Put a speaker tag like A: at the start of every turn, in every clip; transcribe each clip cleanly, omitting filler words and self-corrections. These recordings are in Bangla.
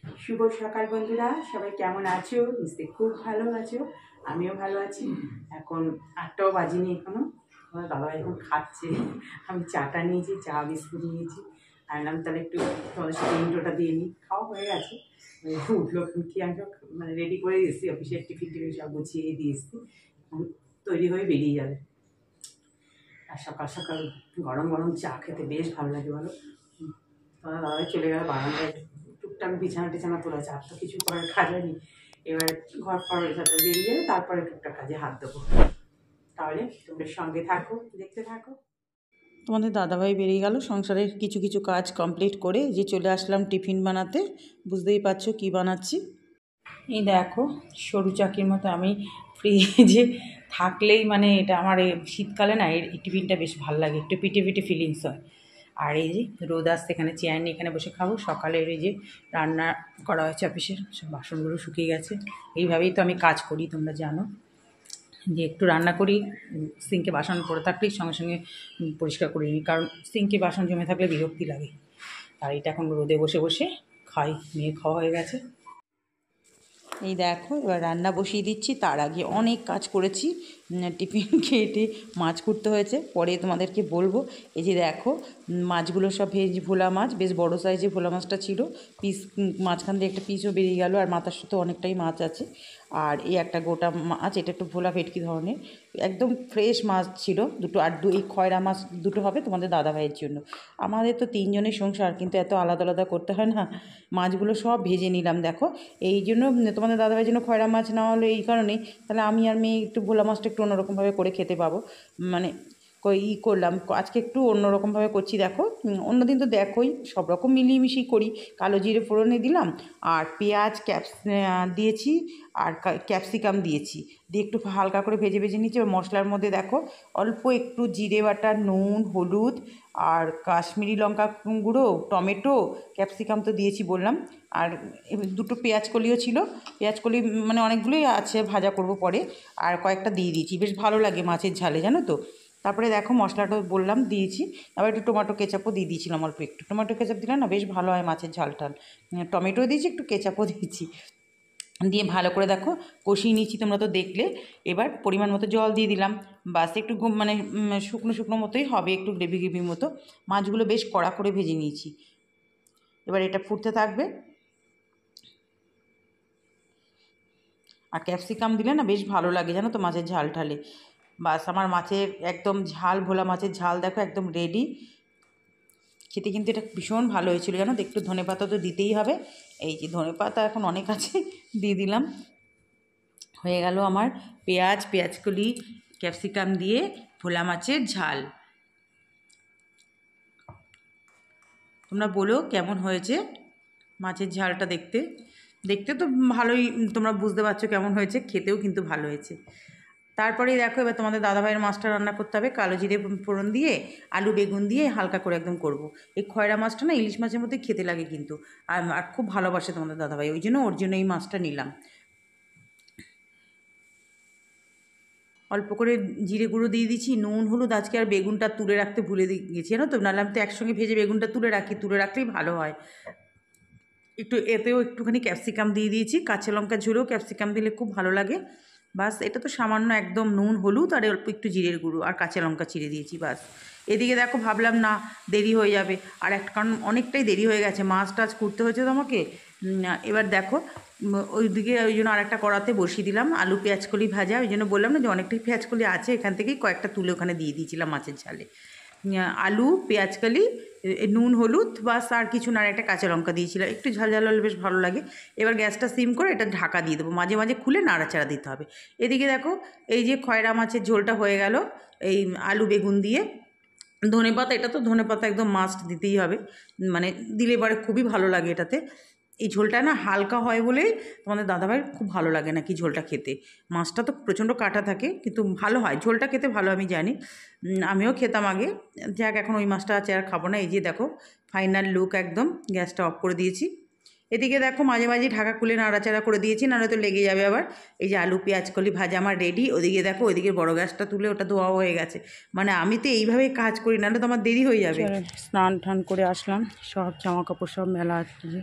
A: শুভ সকাল বন্ধুরা, সবাই কেমন আছো? নিশ্চয়ই খুব ভালো আছো। আমিও ভালো আছি। এখন 8টাও বাজিনি এখনো। আমার বাবা এখন খাচ্ছে। আমি চাটা নিয়েছি, চা বিস্কুট নিয়েছি। আনলাম তাহলে একটু তোমাদের সাথে ইন্ট্রোটা দিয়ে নিই। খাওয়া হয়ে গেছে, উঠলো কি আমি সব মানে রেডি করে দিয়েছি, অফিসের টিফিন সব গুছিয়ে দিয়ে এসেছি। তৈরি হয়ে বেরিয়ে যাবে। আর সকাল সকাল গরম গরম চা খেতে বেশ ভালো লাগে বলো। তোমার বাবাই চলে গেল বারান্দায়, টুকটাক বিছানা টিছানা তোলা, চাপ তো কিছু করার কাজ হয়নি। এবার ঘর ফর সাথে বেরিয়ে যাবে, তারপরে টুকটাক কাজে হাত দেবো। তাহলে তোমরা সঙ্গে থাকো, দেখতে থাকো। তোমাদের দাদাভাই বেরিয়ে গেল সংসারের কিছু কিছু কাজ কমপ্লিট করে, যে চলে আসলাম টিফিন বানাতে। বুঝতেই পারছো কি বানাচ্ছি। এই দেখো, সরু চাকির মতো আমি ফ্রিজে থাকলেই মানে এটা আমার শীতকালে না এই টিফিনটা বেশ ভালো লাগে, একটু পিঠে পিঠে ফিলিংস হয়। আর এই যে রোদ আসতে এখানে চেয়ার নিয়ে এখানে বসে খাবো। সকালের এই যে রান্না করা হয়েছে অফিসের, সব বাসনগুলো শুকিয়ে গেছে। এইভাবেই তো আমি কাজ করি, তোমরা জানো যে একটু রান্না করি, সিঙ্কে বাসন পড়ে থাকলেই সঙ্গে সঙ্গে পরিষ্কার করে নিই, কারণ সিঙ্কে বাসন জমে থাকলে বিরক্তি লাগে। আর এটা এখন রোদে বসে বসে খাই, মেয়ে খাওয়া হয়ে গেছে। এই দেখো এবার রান্না বসিয়ে দিচ্ছি। তার আগে অনেক কাজ করেছি, টিফিন কেটে মাছ কুটতে হয়েছে, পরে তোমাদেরকে বলবো। এই যে দেখো মাছগুলো সব ভেজ ভোলা মাছ, বেশ বড় সাইজে ভোলা মাছটা ছিল। পিস মাঝখান দিয়ে একটা পিসও বেরিয়ে গেল, আর মাথার সাথে অনেকটাই মাছ আছে। আর এই একটা গোটা মাছ, এটা একটু ভোলা ভেটকি ধরনের, একদম ফ্রেশ মাছ ছিল দুটো। আর এই খয়রা মাছ দুটো হবে তোমাদের দাদাভাইয়ের জন্য। আমাদের তো 3 জনের সংসার, কিন্তু এত আলাদা আলাদা করতে হয় না। মাছগুলো সব ভেজে নিলাম দেখো। এই জন্য তোমাদের দাদাভাইয়ের জন্য খয়রা মাছ নেওয়া হলো এই কারণেই, তাহলে আমি আর মেয়ে একটু ভোলা মাছটা একটু অন্যরকমভাবে করে খেতে পাবো। মানে করলাম আজকে একটু অন্যরকমভাবে করছি দেখো। অন্যদিন তো দেখোই সব রকম মিলিয়ে মিশিয়ে করি। কালো জিরে ফোড়নে দিলাম, আর পেঁয়াজ দিয়েছি, আর ক্যাপসিকাম দিয়েছি, দিয়ে একটু হালকা করে ভেজে ভেজে নিচ্ছি। মশলার মধ্যে দেখো অল্প একটু জিরে বাটা, নুন, হলুদ, আর কাশ্মীরি লঙ্কা গুঁড়ো, টমেটো, ক্যাপসিকাম তো দিয়েছি বললাম। আর দুটো পেঁয়াজ কলিও ছিল, পেঁয়াজ কলি মানে অনেকগুলোই আছে, ভাজা করব পরে। আর কয়েকটা দিয়ে দিয়েছি, বেশ ভালো লাগে মাছের ঝালে জানো তো। তারপরে দেখো মশলাটা বললাম দিয়েছি। আবার একটু টমেটো কেচাপও দিয়ে দিয়েছিলাম, অল্প একটু টমেটো কেচাপ দিলে না বেশ ভালো হয় মাছের ঝাল টাল। টমেটো দিয়েছি, একটু কেচাপও দিয়েছি, দিয়ে ভালো করে দেখো কষিয়ে নিয়েছি, তোমরা তো দেখলে। এবার পরিমাণ মতো জল দিয়ে দিলাম, বাস একটু মানে শুকনো শুকনো মতোই হবে, একটু গ্রেভি গ্রেভির মতো। মাছগুলো বেশ কড়া করে ভেজে নিয়েছি। এবার এটা ফুটতে থাকবে। আর ক্যাপসিকাম দিলে না বেশ ভালো লাগে জানো তো মাছের ঝাল ঢালে। বাস আমার মাছের একদম ঝাল ভোলা মাছের ঝাল দেখো একদম রেডি। খেতে কিন্তু এটা ভীষণ ভালো হয়েছিল জানো তো। একটু ধনেপাতা তো দিতেই হবে, এই যে ধনেপাতা এখন অনেক আছে, দিয়ে দিলাম। হয়ে গেল আমার পেঁয়াজকলি ক্যাপসিকাম দিয়ে ভোলা মাছের ঝাল। তোমরা বলো কেমন হয়েছে মাছের ঝালটা। দেখতে দেখতে তো ভালোই, তোমরা বুঝতে পারছো কেমন হয়েছে, খেতেও কিন্তু ভালো হয়েছে। তারপরেই দেখো এবার তোমাদের দাদাভাইয়ের মাছটা রান্না করতে হবে। কালো জিরে ফোড়ন দিয়ে আলু বেগুন দিয়ে হালকা করে একদম করব। এই খয়রা মাছটা না ইলিশ মাছের মধ্যে খেতে লাগে কিন্তু, আর খুব ভালোবাসে তোমাদের দাদাভাই, ওই জন্য ওর জন্য এই মাছটা নিলাম। অল্প করে জিরে গুঁড়ো দিয়ে দিচ্ছি, নুন হলুদ। আজকে আর বেগুনটা তুলে রাখতে ভুলে গেছি জানো তো, নাহলে আমি তো একসঙ্গে ভেজে বেগুনটা তুলে রাখি, তুলে রাখলেই ভালো হয়। একটু এতেও একটুখানি ক্যাপসিকাম দিয়ে দিয়েছি, কাঁচা লঙ্কা ঝুড়েও ক্যাপসিকাম দিলে খুব ভালো লাগে। বাস এটা তো সামান্য একদম নুন হলুদ আর অল্প একটু জিরের গুঁড়ো আর কাঁচা লঙ্কা চিড়ে দিয়েছি বাস। এদিকে দেখো ভাবলাম না দেরি হয়ে যাবে, আর একটা কারণ অনেকটাই দেরি হয়ে গেছে, মাছ টাছ করতে হয়েছে তো আমাকে। এবার দেখো ওইদিকে ওই জন্য আরেকটা কড়াতে বসিয়ে দিলাম আলু পেঁয়াজকলি ভাজা। ওই জন্য বললাম না যে অনেকটাই পেঁয়াজকলি আছে, এখান থেকেই কয়েকটা তুলে ওখানে দিয়ে দিয়েছিলাম মাছের ঝালে। আলু পেঁয়াজকলি নুন হলুদ বাস, আর কিছু না, একটা কাঁচা লঙ্কা দিয়েছিলাম, একটু ঝাল ঝাল হলে বেশ ভালো লাগে। এবার গ্যাসটা সিম করে এটা ঢাকা দিয়ে দেবো, মাঝে মাঝে খুলে নাড়াচাড়া দিতে হবে। এদিকে দেখো এই যে খয়রা মাছের ঝোলটা হয়ে গেল এই আলু বেগুন দিয়ে। ধনেপাতা, এটা তো ধনেপাতা একদম মাস্ট দিতেই হবে, মানে দিলে পরে খুবই ভালো লাগে এটাতে। এই ঝোলটা না হালকা হয় বলেই তোমাদের দাদাভাইয়ের খুব ভালো লাগে নাকি ঝোলটা খেতে। মাছটা তো প্রচণ্ড কাটা থাকে, কিন্তু ভালো হয় ঝোলটা খেতে, ভালো আমি জানি। আমিও খেতাম আগে, যাক এখন ওই মাছটা আছে আর খাবো না। এই যে দেখো ফাইনাল লুক, একদম গ্যাসটা অফ করে দিয়েছি। এদিকে দেখো মাঝে মাঝে ঢাকা খুলে নাড়াচাড়া করে দিয়েছি, নাহলে তো লেগে যাবে আবার। এই যে আলু পেঁয়াজকলি ভাজা আমার রেডি। ওদিকে দেখো ওইদিকে বড় গ্যাসটা তুলে ওটা ধোয়াও হয়ে গেছে। মানে আমি তো এইভাবেই কাজ করি, নাহলে তো আমার দেরি হয়ে যাবে। স্নান টান করে আসলাম, সব জামা কাপড় সব মেলা আছে।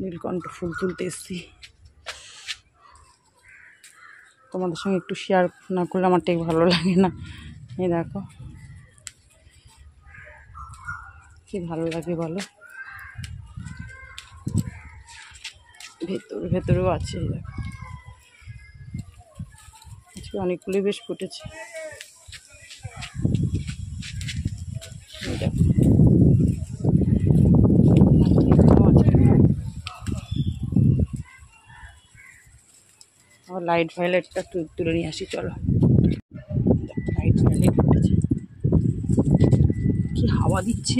A: নীলকণ্ঠ ফুল তুলতে এসছি। তোমাদের সঙ্গে একটু শেয়ার না করলে আমার ঠিক ভালো লাগে না। এই দেখো কি ভালো লাগে বলো, ভেতরেও আছে। এই দেখো আজকে অনেকগুলি বেশ ফুটেছে। এই দেখো লাইট ভায়োলেটটা তুলে নিয়ে আসি, চলো। লাইট ভায়োলেট ফুটেছে, কি হাওয়া দিচ্ছে,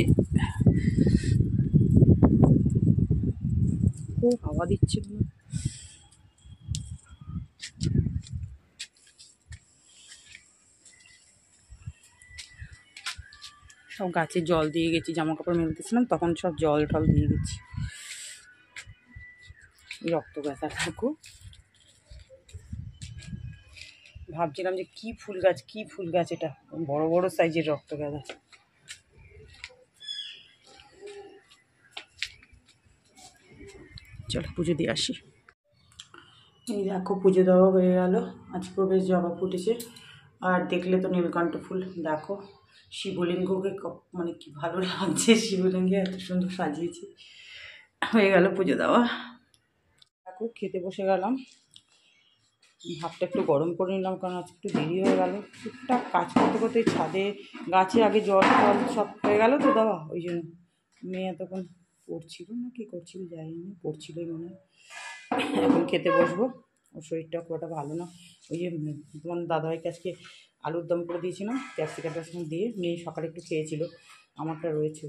A: খুব হাওয়া দিচ্ছে। সব গাছে জল দিয়ে গেছি, জামা কাপড় মেলতেছিলাম তখন সব জল টল দিয়ে গেছি। রক্ত গাছা থাকুক, ভাবছিলাম যে কি ফুল গাছ এটা, বড় বড় সাইজের রক্ত গাঁদা। চলো পুজো দিয়ে আসি। এই দেখো পুজো দেওয়া হয়ে গেল, আজকেও বেশ জবা ফুটেছে। আর দেখলে তো নীলকণ্ঠ ফুল, দেখো শিবলিঙ্গকে মানে কি ভালো লাগছে, শিবলিঙ্গে এত সুন্দর সাজিয়েছে। হয়ে গেল পুজো দেওয়া, দেখো খেতে বসে গেলাম। ভাতটা একটু গরম করে নিলাম কারণ আজকে একটু দেরি হয়ে গেল। টুকটাক কাজ করতে করতে ছাদে গাছে আগে জল টল সব হয়ে গেল তো দেওয়া, ওই জন্য। মেয়ে তখন পড়ছিল না কি করছিল যাইনি, পড়ছিলই মনে হয়। এখন খেতে বসবো, ওর শরীরটা খুব একটা ভালো না। ওই যে তোমার দাদাভাইকে আজকে আলুর দম করে দিয়েছিলাম ক্যাপসিকামটা দিয়ে, মেয়ে সকালে একটু খেয়েছিল, আমারটা রয়েছে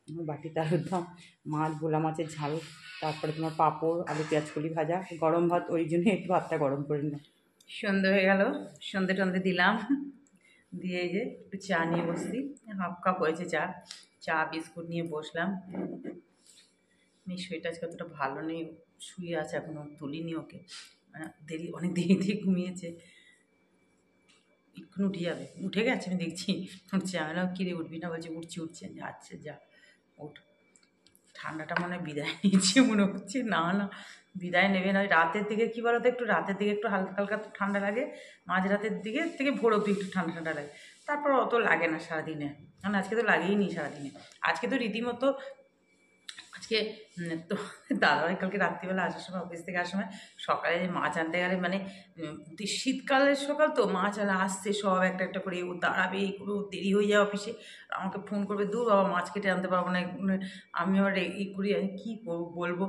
A: আমার বাটিতে আলুর দম, মাছ ভোলা মাছের ঝাল, তারপরে তোমার পাঁপড়, আলু পেঁয়াজ কলি ভাজা, গরম ভাত, ওই জন্য একটু ভাতটা গরম করে নিলাম। সন্ধে হয়ে গেল, সন্ধে দিলাম, দিয়ে যে একটু চা নিয়ে বসছি, হাফ কাপ হয়েছে চা বিস্কুট নিয়ে বসলাম। মেয়ে শরীরটা আজকে অতটা ভালো নেই, শুয়ে আছে এখনো, তুলিনি ওকে, অনেক দেরি ঘুমিয়েছে, এক্ষুনি উঠে যাবে, উঠে গেছে আমি দেখছি, উঠছে। আমি বললাম কিরে উঠবি না, বলছে উঠছে, যাচ্ছে যা উঠ। ঠান্ডাটা মনে হয় বিদায় নিচ্ছে মনে হচ্ছে, না বিদায় নেবে না। রাতের দিকে কী বলতো, একটু রাতের দিকে একটু হালকা হালকা ঠান্ডা লাগে, মাঝরাতের দিকে থেকে ভোর অবধি একটু ঠান্ডা লাগে, তারপর অত লাগে না সারাদিনে। কারণ আজকে তো লাগেই নি সারাদিনে, আজকে তো রীতিমতো আজকে তো দাদাভাই কালকে রাত্রিবেলা আসার সময়, অফিস থেকে আসার সময় সকালে মাছ আনতে গেলে, মানে শীতকালের সকাল তো, মাছ আলা আসছে সব একটা একটা করে, ও দাঁড়াবে এই করে, ও দেরি হয়ে যায় অফিসে, আমাকে ফোন করবে, দূর বাবা মাছ কেটে আনতে পারবো না। আমি আবার এই করি, আমি কী বলবো,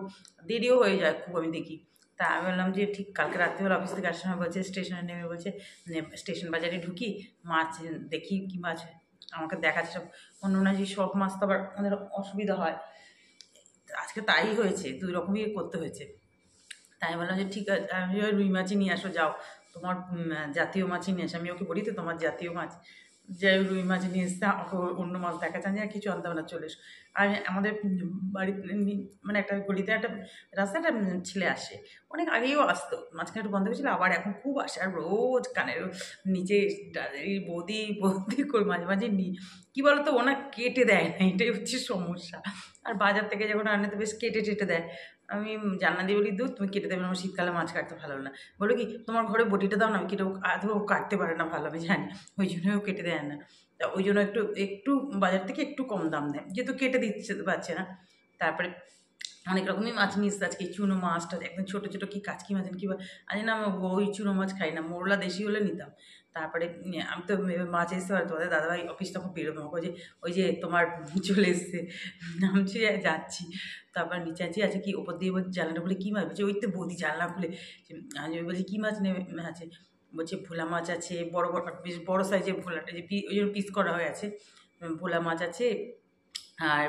A: দেরিও হয়ে যায় খুব, আমি দেখি। তা আমি বললাম যে ঠিক কালকে রাত্রিবেলা অফিস থেকে আসার সময় বলছে, স্টেশনে নেমে বলছে স্টেশন বাজারে ঢুকি, মাছ দেখি কী মাছ, আমাকে দেখাচ্ছে সব অন্য যে সব মাছ তো আবার আমাদের অসুবিধা হয়, আজকে তাই হয়েছে, দুই রকমই করতে হয়েছে। তাই বললাম যে ঠিক আছে, আমি রুই মাছই নিয়ে আসো, যাও তোমার জাতীয় মাছই নিয়ে আসো। আমি ওকে বলি তো তোমার জাতীয় মাছ, যাই রুই মাছ নিয়ে এসতে, আমাকে অন্য মাছ দেখাচ্ছেন যে কিছু আনতে হবে না, চলে এসো। আর আমাদের বাড়িতে মানে একটা গলিতে একটা রাস্তাটা ছেলে আসে, অনেক আগেও আসতো, মাঝখানে একটু বন্ধ হয়েছিল, আবার এখন খুব আসে, আর রোজ কানের নিচে বৌদি করে মাঝে মাঝে কী বলতো, ওনা কেটে দেয় না, এটাই হচ্ছে সমস্যা। আর বাজার থেকে যখন আনে তো বেশ কেটে দেয়, আমি জান্না দিয়ে বলি দুধ তুমি কেটে দেবে না, আমার শীতকালে মাছ কাটতে ভালো না। বলো কি তোমার ঘরে বটিটা দাও না, আমি কেটে, আদৌ কাটতে পারে না ভালো, আমি জানি, ওই জন্যও কেটে দেয় না। তা ওই জন্য একটু বাজার থেকে একটু কম দাম দেয়, যেহেতু কেটে দিচ্ছে পারছে না। তারপরে অনেক রকমই মাছ নিয়ে এসছে আজকে, চুনো মাছটা একদম ছোটো ছোটো, কি কাচকি মাছ কি আজ না, আমি ওই চুনো মাছ খাই না, মোরলা দেশি হলে নিতাম। তারপরে আমি তো মাছ এসতে পারি, তোমাদের দাদাভাই অফিস তখন বেরোবো, আমাকে ওই যে তোমার চলে এসছে, নামছি যাচ্ছি, তারপর নিচে আছি, আছে কি ওপর দিয়ে বলছি জানলাটা খুলে কী মাছ, বলছে ওই তো বৌদি জানলা খুলে, আমি বলছি কী মাছ নেবে আছে, বলছে ভোলা মাছ আছে, বড় বেশ বড়ো সাইজের ভোলাটা, যে ওই জন্য পিস করা হয়ে আছে, ভোলা মাছ আছে, আর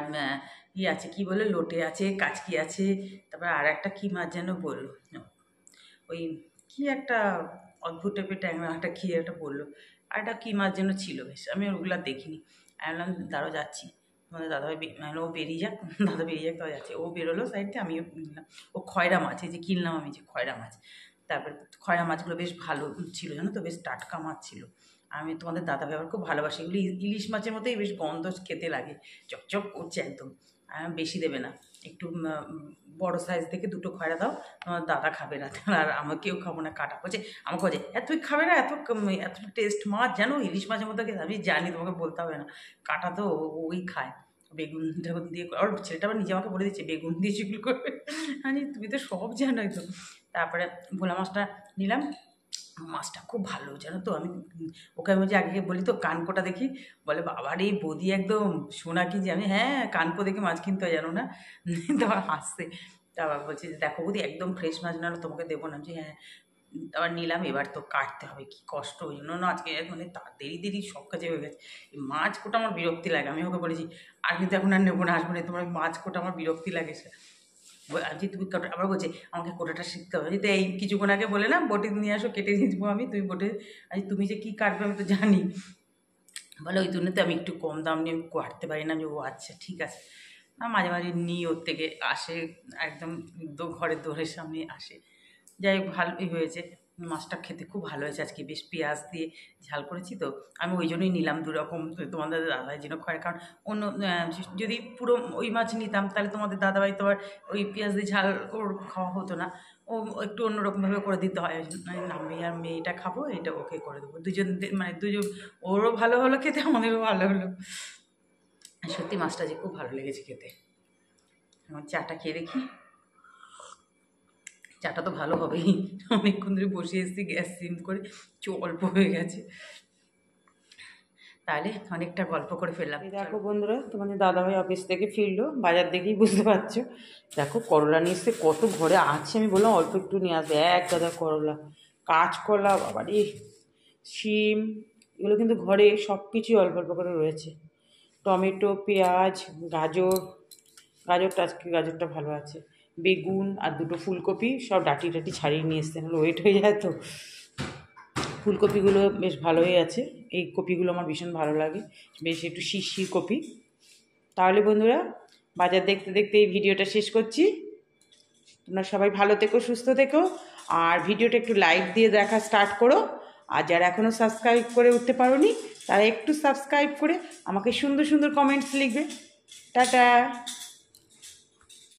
A: আছে কী বলে, লোটে আছে, কাচকি আছে, তারপর আর একটা কী মাছ যেন বললো, ওই কী একটা অদ্ভুত টাইপের ট্যাংরা একটা কী একটা বললো, আর একটা কী মাছ যেন ছিল, বেশ আমি ওগুলো দেখিনি। আমি বললাম দাঁড়াও যাচ্ছি, তোমাদের দাদাভাই ও বেরিয়ে যাক, দাদা বেরিয়ে যাক, তাও যাচ্ছে, ও বেরোলো সাইডে, আমিও নিলাম। ও খয়রা মাছ, এই যে কিনলাম আমি যে খয়রা মাছ, তারপর খয়রা মাছগুলো বেশ ভালো ছিল জানো তো, বেশ টাটকা মাছ ছিল। আমি তোমাদের দাদা ব্যবহার খুব ভালোবাসি, এগুলি ইলিশ মাছের মতোই বেশ গন্ধ খেতে লাগে, চকচক করছে একদম। বেশি দেবে না, একটু বড় সাইজ থেকে 2টো খয়রা দাও, তোমার দাদা খাবে রাতে, আর আমাকেও খাবো না। কাটা বলছে, আমাকে বলছে তুই খাবে না, এত টেস্ট মাছ জানো, ইলিশ মাছের মতো খেতে। আমি জানি, তোমাকে বলতে হবে না, কাটা তো ওই খায়, বেগুন টেগুন দিয়ে। আর ছেলেটা আবার নিজে আমাকে বলে দিচ্ছে বেগুন দিয়ে চুল করবে। আমি তুমি তো সব জানোই তো। তারপরে ভোলা মাছটা নিলাম, মাছটা খুব ভালো জানো তো। ওকে আমি যে আগে বলি তো কানকোটা দেখি, বলে বাবার এই বৌদি একদম শোনা কি যে, আমি হ্যাঁ কানকো দেখে মাছ কিনতে হয় জানো না। তারপর হাসছে, তারপর বলছে যে দেখো বৌদি একদম ফ্রেশ মাছ না তোমাকে দেবো না। যে হ্যাঁ, আবার নিলাম, এবার তো কাটতে হবে, কি কষ্ট, ওই জন্য না আজকে মানে দেরি দেরি সব কাজে হয়ে গেছে। এই মাছ কোটা আমার বিরক্তি লাগে, আমি ওকে বলেছি আর কিন্তু এখন আর নেবো না, আসবো না, তোমার মাছ কোটা আমার বিরক্তি লাগে। আজকে তুমি কোটা, আবার বলছে আমাকে কোটাটা শিখতে হবে। তো এই কিছুক্ষণ আগে বলে না বটি নিয়ে আসো, কেটে দিয়ে দেবো আমি, তুমি বটে আজ তুমি যে কী কাটবে আমি তো জানি। বলে ওই জন্য তো আমি একটু কম দাম নিয়ে কাটতে পারি না। যে ও আচ্ছা ঠিক আছে, মাঝে মাঝে নিই ওর থেকে, আসে একদম ঘরের দোরের সামনে আসে। যাই হোক ভালোই হয়েছে, মাছটা খেতে খুব ভালো হয়েছে আজকে, বেশ পেঁয়াজ দিয়ে ঝাল করেছি তো। আমি ওই জন্যই নিলাম 2 রকম, তোমাদের দাদাভাই যেন খায়। কারণ অন্য যদি পুরো ওই মাছ নিতাম তাহলে তোমাদের দাদাভাই তো আর ওই পেঁয়াজ দিয়ে ঝাল ওর খাওয়া হতো না, ও একটু অন্যরকমভাবে করে দিতে হয়। আমি আর মেয়েটা খাবো, এটা ওকে করে দেবো, দুজন মানে দুজন, ওরও ভালো হলো খেতে, আমাদেরও ভালো হলো। সত্যি মাছটা যে খুব ভালো লেগেছে খেতে। আমার চাটা খেয়ে দেখি, চাটা তো ভালো হবেই, অনেকক্ষণ ধরে বসে এসেছি, গ্যাস সিম করে অল্প হয়ে গেছে। তাহলে অনেকটা গল্প করে ফেললাম। দেখো বন্ধুরা, তোমাদের দাদাভাই অফিস থেকে ফিরলো, বাজার দেখেই বুঝতে পারছো। দেখো করলা নিয়ে এসছে, কত ঘরে আছে, আমি বললাম অল্প একটু নিয়ে আসবে, এক গাদা করলা, কাঁচকলা, বাবারে শিম, এগুলো কিন্তু ঘরে সব কিছুই অল্প অল্প করে রয়েছে। টমেটো, পেঁয়াজ, গাজরটা আজকে গাজরটা ভালো আছে, বেগুন আর 2টো ফুলকপি, সব ডাটি টাটি ছাড়িয়ে নিয়ে এসছে, নাহলে ওয়েট হয়ে যায় তো। ফুলকপিগুলো বেশ ভালোই আছে, এই কপিগুলো আমার ভীষণ ভালো লাগে, বেশ একটু শিরশির কপি। তাহলে বন্ধুরা, বাজার দেখতে দেখতে এই ভিডিওটা শেষ করছি। তোমরা সবাই ভালো থেকো, সুস্থ থেকো, আর ভিডিওটা একটু লাইক দিয়ে দেখা স্টার্ট করো। আর যারা এখনও সাবস্ক্রাইব করে উঠতে পারোনি তারা একটু সাবস্ক্রাইব করে আমাকে সুন্দর সুন্দর কমেন্টস লিখবে। টাটা।